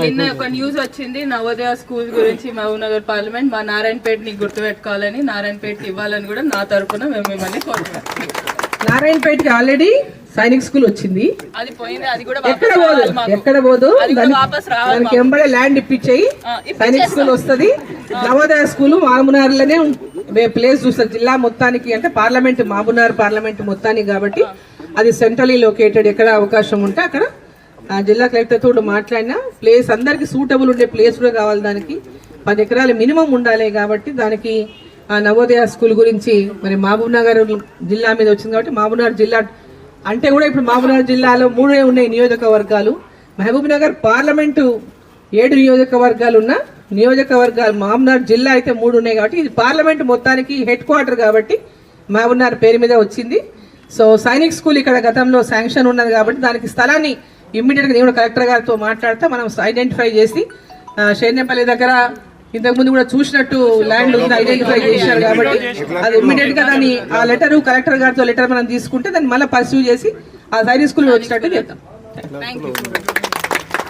నిన్న ఒక న్యూస్ వచ్చింది నవోదయ స్కూల్ గురించి మహబూబ్ నగర్ పార్లమెంట్ మా నారాయణపేటని గుర్తుపెట్టుకోవాలని నారాయణపేటకి ఇవ్వాలని కూడా నా తరఫున మేము మిమ్మల్ని కోరుతున్నాం. నారాయణపేటకి ఆల్రెడీ సైనిక్ స్కూల్ వచ్చింది, అది పోయింది, అది కూడా ఎక్కడ పోదు దానికి ఎంబడే ల్యాండ్ ఇప్పించేయి సైనిక్ స్కూల్ వస్తుంది. నవోదయ స్కూల్ మామూనార్లోనే ప్లేస్ చూస్తారు జిల్లా మొత్తానికి, అంటే పార్లమెంట్ మహబూబ్నగర్ పార్లమెంట్ మొత్తానికి కాబట్టి అది సెంట్రలీ లొకేటెడ్. ఎక్కడ అవకాశం ఉంటే అక్కడ జిల్లా కలెక్టర్ తోడు మాట్లాడినా ప్లేస్ అందరికి సూటబుల్ ఉండే ప్లేస్ కూడా కావాలి, దానికి 10 ఎకరాలు మినిమం ఉండాలి. కాబట్టి దానికి నవోదయ స్కూల్ గురించి మరి మహబూబ్నగర్ జిల్లా మీద వచ్చింది కాబట్టి మహబూబ్నగర్ జిల్లా అంటే కూడా ఇప్పుడు మహబూబ్నగర్ జిల్లాలో 3 ఉన్నాయి నియోజకవర్గాలు. మహబూబ్నగర్ పార్లమెంటు 7 నియోజకవర్గాలు ఉన్న నియోజకవర్గాలు మహబూబ్నగర్ జిల్లా అయితే 3 ఉన్నాయి కాబట్టి ఇది పార్లమెంట్ మొత్తానికి హెడ్ క్వార్టర్ కాబట్టి మహబూబ్నగర్ పేరు మీద వచ్చింది. సో సైనిక్ స్కూల్ ఇక్కడ గతంలో శాంక్షన్ ఉన్నది కాబట్టి దానికి స్థలాన్ని ఇమ్మీడియట్గా నేను కలెక్టర్ గారితో మాట్లాడితే మనం ఐడెంటిఫై చేసి షేర్నేపల్లి దగ్గర ఇంతకుముందు కూడా చూసినట్టు ల్యాండ్ ఉంది ఐడెంటిఫై చేశారు కాబట్టి అది ఇమ్మీడియట్ గా దాన్ని ఆ లెటర్ కలెక్టర్ గారితో లెటర్ మనం తీసుకుంటే దాన్ని మళ్ళీ పర్సూ చేసి ఆ సైనిక్ స్కూల్ వచ్చినట్టు చేద్దాం.